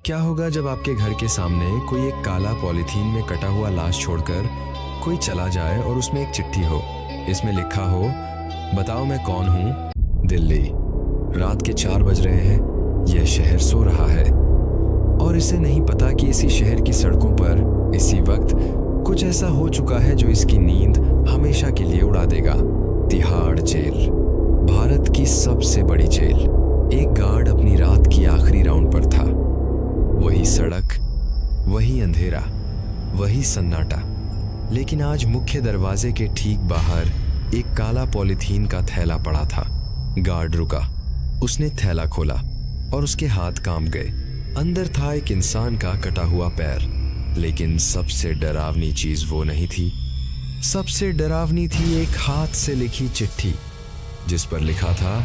क्या होगा जब आपके घर के सामने कोई एक काला पॉलीथीन में कटा हुआ लाश छोड़कर कोई चला जाए और उसमें एक चिट्ठी हो, इसमें लिखा हो, बताओ मैं कौन हूं, दिल्ली। रात के 4 बज रहे हैं, यह शहर सो रहा है और इसे नहीं पता कि इसी शहर की सड़कों पर इसी वक्त कुछ ऐसा हो चुका है जो इसकी नींद हमेशा के लिए उड़ा देगा। तिहाड़ जेल, भारत की सबसे बड़ी जेल। एक गार्ड अपनी रात की आखिरी राउंड पर था। वही सड़क, वही अंधेरा, वही सन्नाटा। लेकिन आज मुख्य दरवाजे के ठीक बाहर एक काला पॉलीथीन का थैला पड़ा था। गार्ड रुका, उसने थैला खोला और उसके हाथ कांप गए। अंदर था एक इंसान का कटा हुआ पैर। लेकिन सबसे डरावनी चीज वो नहीं थी। सबसे डरावनी थी एक हाथ से लिखी चिट्ठी जिस पर लिखा था,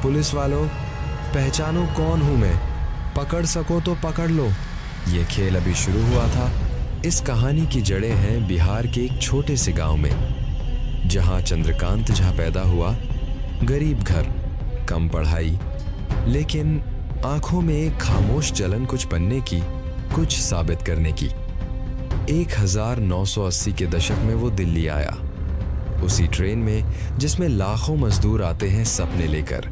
पुलिस वालों, पहचानो कौन हूं मैं, पकड़ सको तो पकड़ लो। ये खेल अभी शुरू हुआ था। इस कहानी की जड़ें हैं बिहार के एक छोटे से गांव में, जहां चंद्रकांत झा पैदा हुआ। गरीब घर, कम पढ़ाई, लेकिन आंखों में एक खामोश जलन, कुछ बनने की, कुछ साबित करने की। 1980 के दशक में वो दिल्ली आया, उसी ट्रेन में जिसमें लाखों मजदूर आते हैं सपने लेकर,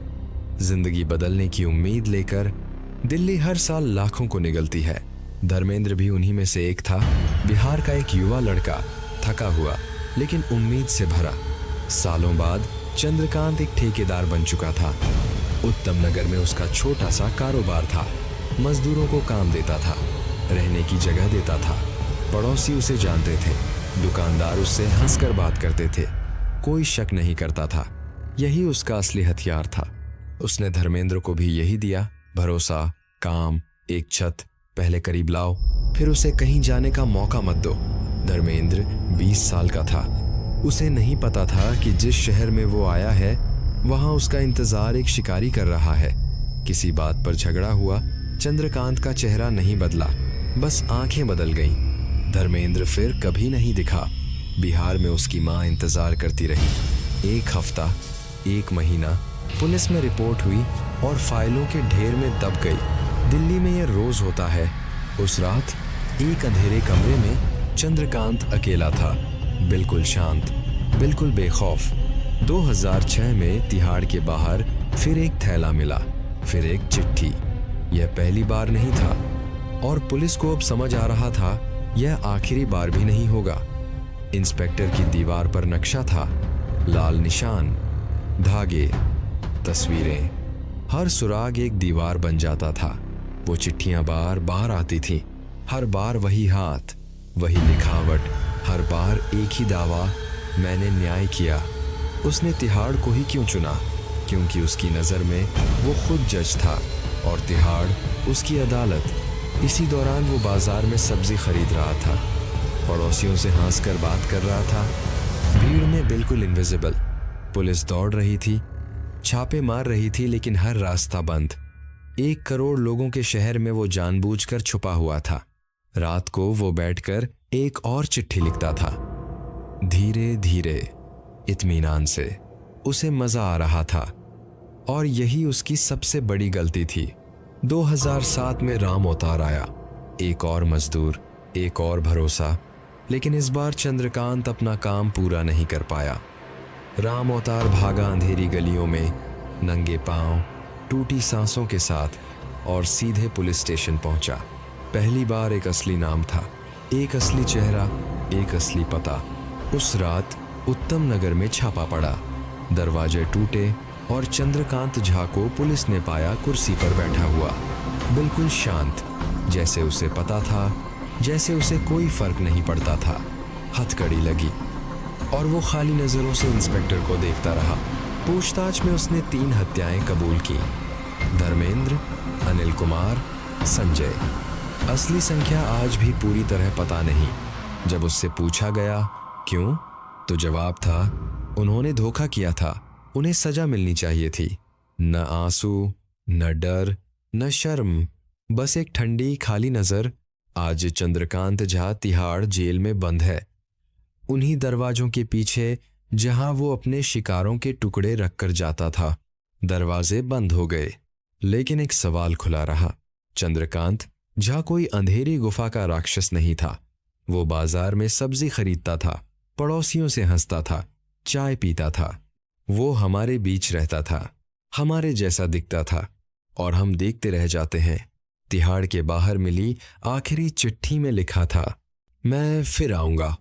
जिंदगी बदलने की उम्मीद लेकर। दिल्ली हर साल लाखों को निगलती है। धर्मेंद्र भी उन्हीं में से एक था। बिहार का एक युवा लड़का, थका हुआ लेकिन उम्मीद से भरा। सालों बाद चंद्रकांत एक ठेकेदार बन चुका था। उत्तम नगर में उसका छोटा सा कारोबार था। मजदूरों को काम देता था, रहने की जगह देता था। पड़ोसी उसे जानते थे, दुकानदार उससे हंसकर बात करते थे। कोई शक नहीं करता था। यही उसका असली हथियार था। उसने धर्मेंद्र को भी यही दिया, भरोसा, काम, एक छत। पहले करीब लाओ, फिर उसे कहीं जाने का मौका मत दो। धर्मेंद्र 20 साल का था। उसे नहीं पता था कि जिस शहर में वो आया है वहां उसका इंतजार एक शिकारी कर रहा है। किसी बात पर झगड़ा हुआ। चंद्रकांत का चेहरा नहीं बदला, बस आंखें बदल गईं। धर्मेंद्र फिर कभी नहीं दिखा। बिहार में उसकी मां इंतजार करती रही। 1 हफ्ता, 1 महीना, पुलिस में रिपोर्ट हुई और फाइलों के ढेर में दब गई। दिल्ली में यह रोज होता है। उस रात एक अंधेरे कमरे में चंद्रकांत अकेला था, बिल्कुल शांत, बिल्कुल बेखौफ। 2006 में तिहाड़ के बाहर फिर एक थैला मिला, फिर एक चिट्ठी। यह पहली बार नहीं था और पुलिस को अब समझ आ रहा था यह आखिरी बार भी नहीं होगा। इंस्पेक्टर की दीवार पर नक्शा था, लाल निशान, धागे, तस्वीरें। हर सुराग एक दीवार बन जाता था। वो चिट्ठियां बार बार आती थीं। हर बार वही हाथ, वही लिखावट, हर बार एक ही दावा, मैंने न्याय किया। उसने तिहाड़ को ही क्यों चुना? क्योंकि उसकी नज़र में वो खुद जज था और तिहाड़ उसकी अदालत। इसी दौरान वो बाजार में सब्जी खरीद रहा था, पड़ोसियों से हंसकर बात कर रहा था, भीड़ में बिल्कुल इनविजिबल। पुलिस दौड़ रही थी, छापे मार रही थी, लेकिन हर रास्ता बंद। 1 करोड़ लोगों के शहर में वो जानबूझकर छुपा हुआ था। रात को वो बैठकर एक और चिट्ठी लिखता था, धीरे धीरे, इत्मीनान से। उसे मजा आ रहा था और यही उसकी सबसे बड़ी गलती थी। 2007 में राम अवतार आया, एक और मजदूर, एक और भरोसा। लेकिन इस बार चंद्रकांत अपना काम पूरा नहीं कर पाया। राम अवतार भागा अंधेरी गलियों में, नंगे पांव, टूटी सांसों के साथ, और सीधे पुलिस स्टेशन पहुंचा। पहली बार एक असली नाम था, एक असली चेहरा, एक असली पता। उस रात उत्तम नगर में छापा पड़ा। दरवाजे टूटे और चंद्रकांत झा को पुलिस ने पाया कुर्सी पर बैठा हुआ, बिल्कुल शांत, जैसे उसे पता था, जैसे उसे कोई फर्क नहीं पड़ता था। हथकड़ी लगी और वो खाली नजरों से इंस्पेक्टर को देखता रहा। पूछताछ में उसने 3 हत्याएं कबूल की, धर्मेंद्र, अनिल कुमार, संजय। असली संख्या आज भी पूरी तरह पता नहीं। जब उससे पूछा गया क्यों, तो जवाब था, उन्होंने धोखा किया था, उन्हें सजा मिलनी चाहिए थी। न आंसू, न डर, न शर्म, बस एक ठंडी खाली नजर। आज चंद्रकांत झा तिहाड़ जेल में बंद है, उन्हीं दरवाजों के पीछे जहां वो अपने शिकारों के टुकड़े रखकर जाता था। दरवाजे बंद हो गए, लेकिन एक सवाल खुला रहा, चंद्रकांत जहाँ कोई अंधेरी गुफा का राक्षस नहीं था। वो बाजार में सब्जी खरीदता था, पड़ोसियों से हंसता था, चाय पीता था। वो हमारे बीच रहता था, हमारे जैसा दिखता था, और हम देखते रह जाते हैं। तिहाड़ के बाहर मिली आखिरी चिट्ठी में लिखा था, मैं फिर आऊंगा।